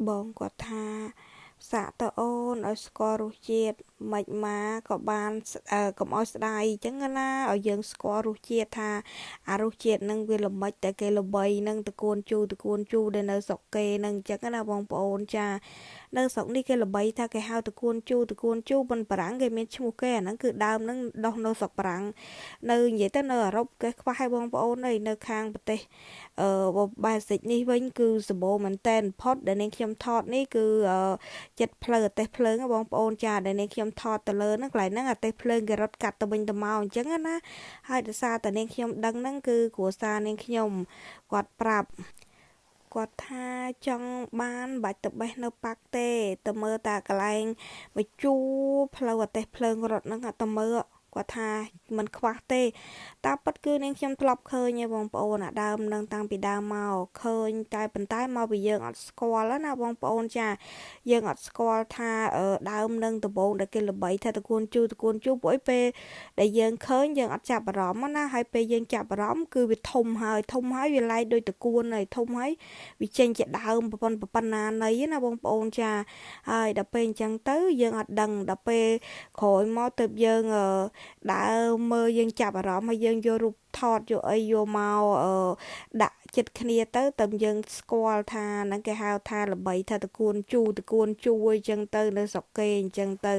បងគាត់ថាសាក់តើអូនឲ្យស្គាល់រសជាតិមិនម៉ាក៏បានកុំឲ្យស្ដាយអញ្ចឹងណាឲ្យយើងស្គាល់រសជាតិថាអារសជាតិនឹងវាល្មិចតែគេល្បីនឹងតកួនជូដែលនៅស្រុកគេនឹងអញ្ចឹងណាបងប្អូនចានៅស្រុកនេះគេល្បីថាគេហៅតកួនជូប៉ុនបារាំងគេមានឈ្មោះគេអាហ្នឹងគឺដើមហ្នឹងដុះនៅស្រុកបារាំងនៅនិយាយទៅនៅអឺរ៉ុបគេខ្វះឲ្យបងប្អូនអើយនៅខាងប្រទេសបាសិកនេះវិញគឺសម្បូរមែនតែនផុតដែលនាងខ្ញុំថតនេះគឺចិត្តផ្លូវអទេសភ្លើងបងប្អូនចាដែលនាងខ្ញុំថតទៅលើហ្នឹងកន្លែងហ្នឹងអទេសភ្លើងគេរត់កាត់ទៅវិញទៅមកអញ្ចឹងណាហើយដោយសារតែនាងខ្ញុំដឹងហ្នឹងគឺគ្រួសារនាងខ្ញុំគាត់ប្រាប់គាត់ថាចង់បានបាច់ទៅបេះនៅប៉ាក់ទេទៅមើលតាកន្លែងមួយជួរផ្លូវអទេសភ្លើងរត់ហ្នឹងទៅមើលគាត់ថាมันខ្វះទេតាមពិតគឺនាងខ្ញុំធ្លាប់ឃើញឯងបងប្អូនអាដើមនឹងតាំងពីដើមមកឃើញតែប៉ុន្តែមកពីយើងអត់ស្គាល់ណាបងប្អូនចាយើងអត់ស្គាល់ថាដើមនឹងដំបូងដែលគេល្បីថាតកួនជូព្រោះពេលដែលយើងឃើញយើងអត់ចាប់អារម្មណ៍ណាហើយពេលយើងចាប់អារម្មណ៍គឺវាធំហើយវាឡែកដូចតកួនហើយធំហើយវាចេញជាដើមប៉ុណ្ណាណីណាបងប្អូនចាហើយដល់ពេលអញ្ចឹងទៅយើងអត់ដឹងដល់ពេលក្រោយមកទៅយើងដើរមើលយើងចាប់អារម្មណ៍ហើយយើងយករូបថតយកអីយកមកដាក់ចិត្តគ្នាទៅយើងស្គាល់ថាហ្នឹងគេហៅថាល្បីថាតកួនជូអញ្ចឹងទៅនៅស្រុកគេអញ្ចឹងទៅ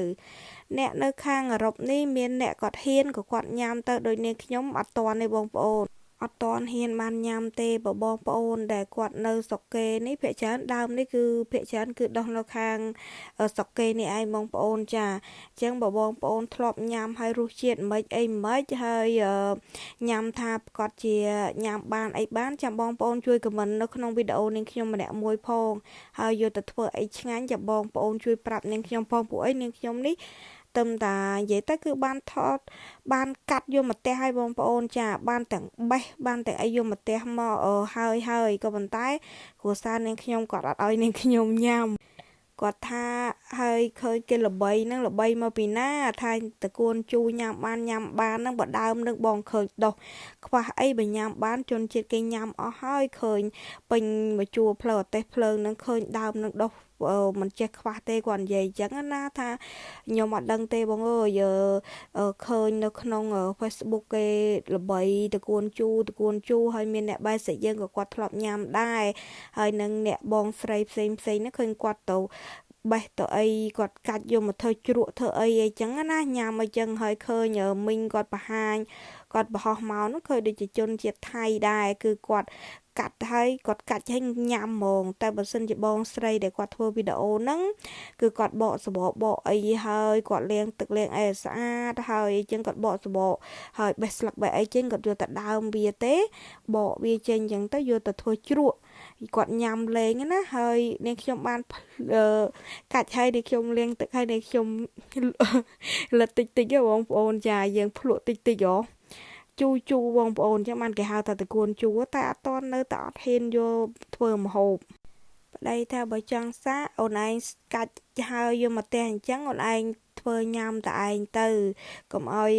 អ្នកនៅខាងអឺរ៉ុបនេះមានអ្នកគាត់ហ៊ានក៏គាត់ញ៉ាំទៅដូចនាងខ្ញុំអត់តន់ទេបងប្អូនអត់តន់ហ៊ានបានញ៉ាំទេបងប្អូនដែលគាត់នៅស្រុកគេនេះភាគច្រើនដើមនេះគឺភាគច្រើនគឺដុះនៅខាងស្រុកគេនេះឯងបងប្អូនចាអញ្ចឹងបងប្អូនធ្លាប់ញ៉ាំហើយរសជាតិមិនហើយញ៉ាំថាប្រកាសជាញ៉ាំបានអីបានចាំបងប្អូនជួយខមមិននៅក្នុងវីដេអូនាងខ្ញុំម្នាក់មួយផងហើយយកទៅធ្វើអីឆ្ងាញ់ចាំបងប្អូនជួយប្រាប់នាងខ្ញុំផងពួកអីនាងខ្ញុំនេះទឹមតានិយាយទៅគឺបានថតបានកាត់យកមកផ្ទះឲ្យបងប្អូនចាបានទាំងបេះបានទាំងអីយកមកផ្ទះមកហើយក៏ប៉ុន្តែគ្រួសារនាងខ្ញុំគាត់អត់ឲ្យនាងខ្ញុំញ៉ាំគាត់ថាហើយឃើញគេល្បីហ្នឹងល្បីមកពីណាថាតកួនជូញ៉ាំបានហ្នឹងបើដើមនឹងបងឃើញដុះខ្វះអីបើញ៉ាំបានជនជាតិគេញ៉ាំអស់ហើយឃើញពេញមួយជួរផ្លូវអទេសភ្លើងហ្នឹងឃើញដើមនឹងដុះមិនចេះខ្វះទេគាត់និយាយអញ្ចឹងណាថាខ្ញុំអត់ដឹងទេបងអើយឃើញនៅក្នុង Facebook គេល្បីតកួនជូហើយមានអ្នកបែរសាច់យើងក៏គាត់ធ្លាប់ញ៉ាំដែរហើយនឹងអ្នកបងស្រីផ្សេងហ្នឹងឃើញគាត់ទៅបេះទៅអីគាត់កាច់យកមកធ្វើជ្រក់ធ្វើអីចឹងណាញ៉ាំអីចឹងហើយឃើញមីងគាត់បង្ហាញគាត់បរោះមកនោះឃើញដូចជាជនជាតិថៃដែរគឺគាត់កាត់ហើយគាត់កាច់ឲ្យញ៉ាំហ្មងតែបើសិនជាបងស្រីដែលគាត់ធ្វើវីដេអូហ្នឹងគឺគាត់បកសបកបកអីហើយគាត់លាងទឹកលាងអីស្អាតហើយអញ្ចឹងគាត់បកសបកហើយបេះស្លឹកបេះអីចេញគាត់យកទៅដើមវាទេបកវាចេញអញ្ចឹងទៅយកទៅធ្វើជ្រក់គាត់ញ៉ាំលេងណាហើយនាងខ្ញុំបានកាច់ហើយនាងខ្ញុំលាងទឹកហើយនាងខ្ញុំលិតតិចហ៎បងប្អូនចាយើងភ្លក់តិចហ៎ជូបងប្អូនចឹងបានគេហៅថាតកួនជូតែអត់តនៅតែអត់ហ៊ានយកធ្វើម្ហូបប្តីថាបើចង់សាកអូនឯងកាច់ហើយយកមកផ្ទះអញ្ចឹងអូនឯងធ្វើញ៉ាំតែឯងទៅកុំឲ្យ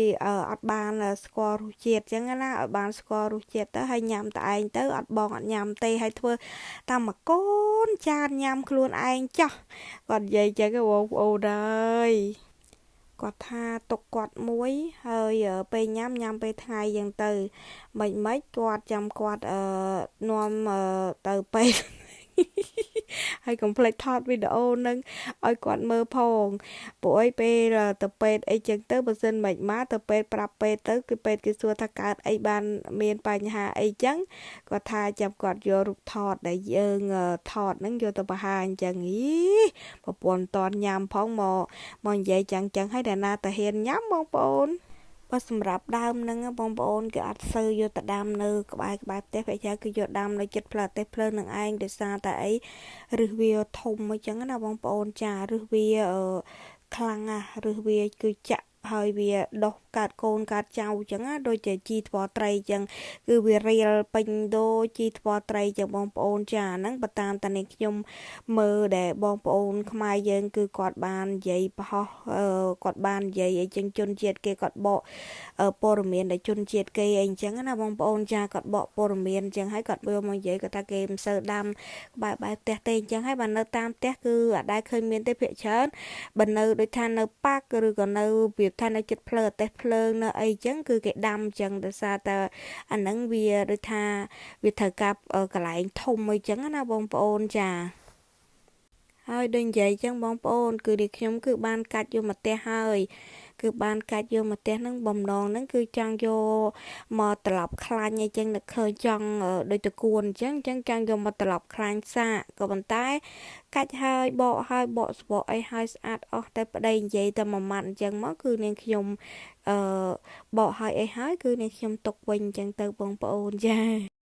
អត់បានស្គាល់រសជាតិអញ្ចឹងណាឲ្យបានស្គាល់រសជាតិទៅហើយញ៉ាំតែឯងទៅអត់បងអត់ញ៉ាំទេហើយធ្វើតាមមួយកូនចានញ៉ាំខ្លួនឯងចោះគាត់និយាយចឹងបងប្អូនអើយគាត់ថាទុកគាត់មួយហើយពេលញ៉ាំពេលថ្ងៃយ៉ាងទៅមិនគាត់ចាំគាត់នាំទៅពេទ្យហើយកុំភ្លេចថតវីដេអូនឹងឲ្យគាត់មើលផងព្រោះអីពេលទៅពេទ្យអីចឹងទៅបើសិនមិនមកទៅពេទ្យប្រាប់ពេទ្យទៅគឺពេទ្យគេសួរថាកើតអីបានមានបញ្ហាអីចឹងគាត់ថាចាំគាត់យករូបថតដែលយើងថតហ្នឹងយកទៅបង្ហាញចឹងប្រពន្ធតន់ញ៉ាំផងមកនិយាយចឹងហើយតែណាតាហ៊ានញ៉ាំបងប្អូនបើសម្រាប់ដើមហ្នឹងបងប្អូនគេអត់សូវយកទៅដាំនៅក្បែរផ្ទះភាគច្រើនគឺយកដាំនៅចិត្តផ្លូវផ្ទះភ្លើងនឹងឯងដោយសារតែអីឫសវាធំអញ្ចឹងណាបងប្អូនចាឫសវាខ្លាំងណាស់ឫសវាគឺចាក់ ហើយវាដុះកើតកូនកើតចៅអញ្ចឹងណាដូចជាជីថ្មត្រីអញ្ចឹងគឺវារៀលពេញដូចជីថ្មត្រីអញ្ចឹងបងប្អូនចាហ្នឹងបើតាមតានេះខ្ញុំមើលដែលបងប្អូនខ្មែរយើងគឺគាត់បាននិយាយប្រហោះគាត់បាននិយាយអីចឹងជនជាតិគេគាត់បកព័ត៌មានដែលជនជាតិគេអីអញ្ចឹងណាបងប្អូនចាគាត់បកព័ត៌មានអញ្ចឹងហើយគាត់មើលមកនិយាយគាត់ថាគេមិនសូវដាំក្បែរផ្ទះទេអញ្ចឹងហើយបើនៅតាមផ្ទះគឺអត់ដែលឃើញមានទេភាគច្រើនបើនៅដូចថានៅប៉ាក់ឬក៏នៅវាថានៅចិត្តភ្លើងអទេសភ្លើងនៅអីចឹងគឺគេដាំចឹងដោយសារតែអាហ្នឹងវាដូចថាវាត្រូវការកន្លែងធំអីចឹងណាបងប្អូនចាហើយដូចនិយាយចឹងបងប្អូនគឺនេះខ្ញុំគឺបានកាច់យកមកផ្ទះហើយគឺបានកាច់យកមកផ្ទះហ្នឹងបំណងហ្នឹងគឺចង់យកមកត្រឡប់ខ្លាញ់អីចឹងនឹកឃើញចង់ដូចតកួនអញ្ចឹងចង់យកមកត្រឡប់ខ្លាញ់សាកក៏ប៉ុន្តែកាច់ហើយបកស្បកអីហើយស្អាតអស់តែប្តីនិយាយតែមួយម៉ាត់អញ្ចឹងមកគឺនាងខ្ញុំអឺបកហើយអីហើយគឺនាងខ្ញុំទុកវិញអញ្ចឹងទៅបងប្អូនចា